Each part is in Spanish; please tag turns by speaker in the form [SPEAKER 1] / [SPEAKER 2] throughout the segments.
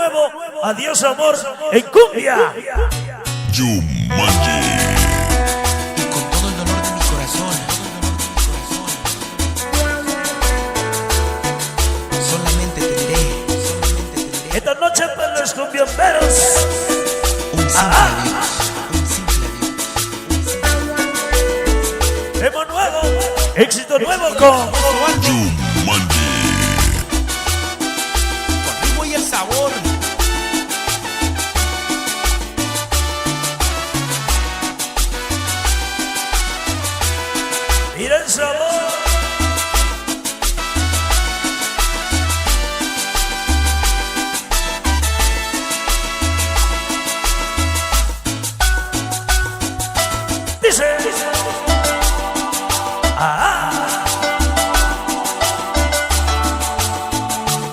[SPEAKER 1] nuevo, adiós amor, en cumbia.
[SPEAKER 2] Jumanji.
[SPEAKER 3] Y con todo el dolor de mi corazón, solamente te diré.
[SPEAKER 1] Esta noche para los cumbiamberos.
[SPEAKER 3] Un simple adiós, un simple adiós.
[SPEAKER 1] Tema nuevo, éxito nuevo con
[SPEAKER 2] Jumanji.
[SPEAKER 3] Conmigo y el sabor.
[SPEAKER 1] Mira el sabor. Dice.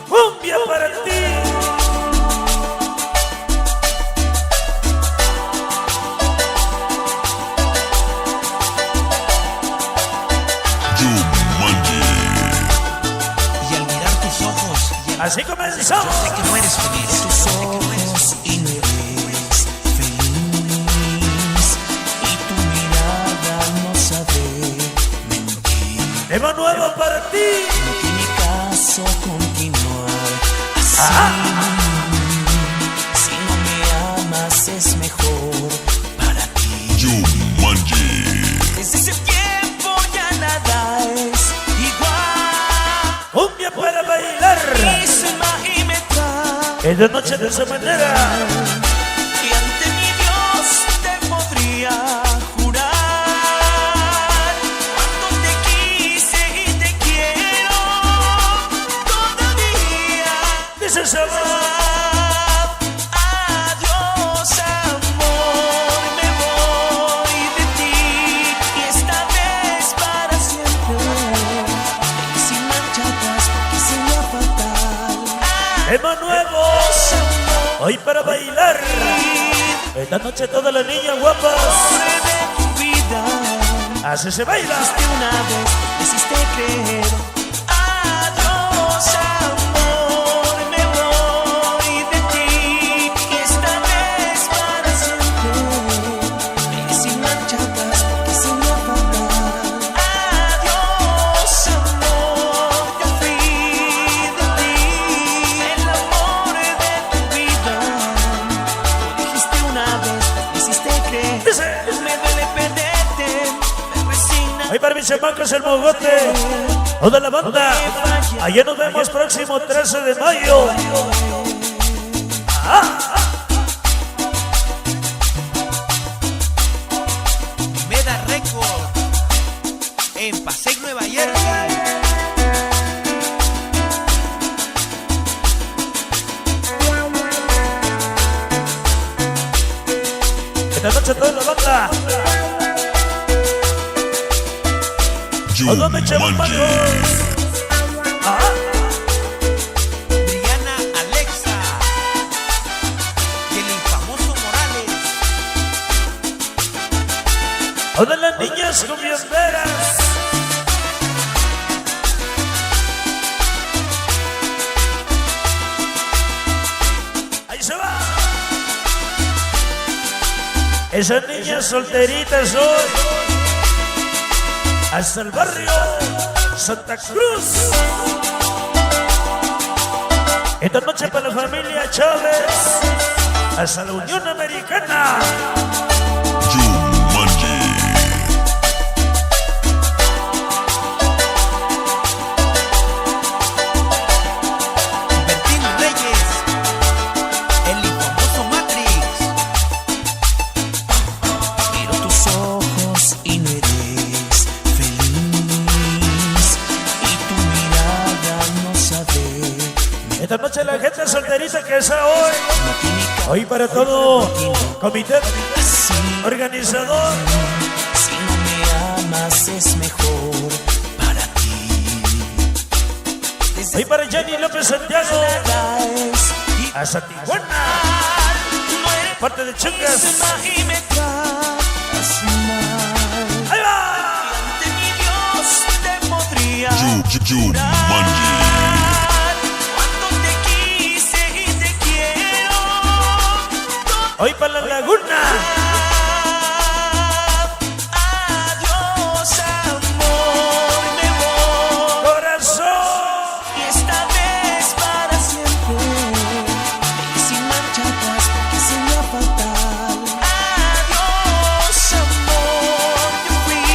[SPEAKER 1] Cumbia para ti.
[SPEAKER 2] Jumanji.
[SPEAKER 3] Y al mirar tus ojos,
[SPEAKER 1] Así
[SPEAKER 3] yo
[SPEAKER 1] comenzamos.
[SPEAKER 3] sé que no eres feliz. Tus ojos y no eres feliz. Y tu mirada no sabe mentir.
[SPEAKER 1] Tema nuevo para ti.
[SPEAKER 3] No tiene caso continuar así. Si no me amas es mejor para ti.
[SPEAKER 2] Jumanji.
[SPEAKER 3] Desde ese tiempo ya nada es igual.
[SPEAKER 1] Cumbia para bailar.
[SPEAKER 3] Misma y me trae.
[SPEAKER 1] Esta noche de esa manera.
[SPEAKER 3] Y ante mi Dios te podría jurar cuánto te quise y te quiero todavía.
[SPEAKER 1] Dice el sabor.
[SPEAKER 3] Adiós amor, me voy de ti y esta vez para siempre. Ven sin mancha atrás porque sería fatal.
[SPEAKER 1] Tema nuevo.
[SPEAKER 3] Adiós amor,
[SPEAKER 1] Hoy para bailar. Esta noche todas las niñas guapas.
[SPEAKER 3] amor de tu vida.
[SPEAKER 1] Así se baila.
[SPEAKER 3] De una vez me hiciste creer. Adiós amor, me voy de ti y esta vez para siempre. Ven sin mancha atrás porque sería fatal. Adiós amor, yo fui de ti, el amor de tu vida. Lo dijiste una vez, me hiciste creer.
[SPEAKER 1] Dice.
[SPEAKER 3] Me duele perderte, me resigna.
[SPEAKER 1] Hoy para mis chamacos el mogote. Toda la banda. Allá nos vemos próximo 13 de mayo.
[SPEAKER 3] Meda Record en Paseo Nueva Jersey.
[SPEAKER 1] Esta noche toda la banda. Todos mis chamacos.
[SPEAKER 3] Brianna Alexa y el infamoso Morales.
[SPEAKER 1] Todas las niñas cumbiamberas. Ahí se va. Esas niñas solteritas hoy. Hasta el barrio Santa Cruz. Esta noche para la familia Chávez. Hasta la Unión Americana.
[SPEAKER 2] Jumanji.
[SPEAKER 3] Bertín Reyes, el infamoso Matrix. Miro tus ojos y no eres feliz. Y tu mirada no sabe.
[SPEAKER 1] Esta noche la gente solterita que está hoy.
[SPEAKER 3] No tiene
[SPEAKER 1] Hoy para todo comité
[SPEAKER 3] casi.
[SPEAKER 1] organizador.
[SPEAKER 3] Si no me amas es mejor para ti. Desde
[SPEAKER 1] Hoy para Jenny López Santiago.
[SPEAKER 3] nada es
[SPEAKER 1] Hasta Tijuana.
[SPEAKER 3] igual. No eres
[SPEAKER 1] Parte de Chungas.
[SPEAKER 3] misma y me tratas mal.
[SPEAKER 1] Ahí va.
[SPEAKER 3] Ante mi Dios te podría
[SPEAKER 2] Jumanji.
[SPEAKER 3] cuánto te quise y te quiero
[SPEAKER 1] Hoy para la laguna.
[SPEAKER 3] Adiós, amor, me voy.
[SPEAKER 1] Corazón.
[SPEAKER 3] Y esta vez para siempre. Y sin marcha atrás, porque sería fatal. Adiós, amor, yo fui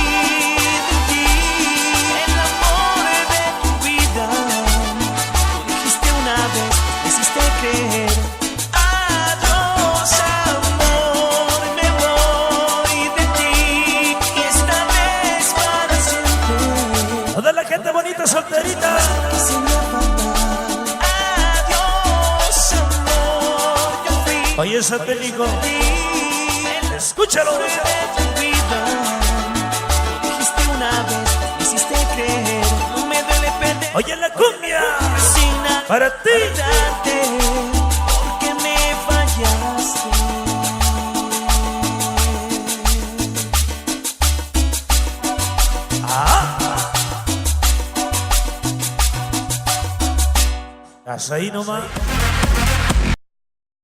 [SPEAKER 3] de ti, el amor de tu vida. Lo dijiste una vez, me hiciste creer. Adiós, amor, me voy de ti. Y esta vez para siempre.
[SPEAKER 1] Toda la gente bonita solterita.
[SPEAKER 3] Que sería fatal. Adiós, amor, yo fui
[SPEAKER 1] Oye, satélico.
[SPEAKER 3] de ti, el
[SPEAKER 1] Escúchalo.
[SPEAKER 3] amor de tu vida. Lo dijiste una vez, me hiciste creer. No me duele perder.
[SPEAKER 1] Oye, la cumbia.
[SPEAKER 3] Sin nada
[SPEAKER 1] Para ti.
[SPEAKER 3] darte, porque me fallaste.
[SPEAKER 1] Hasta ahí nomás.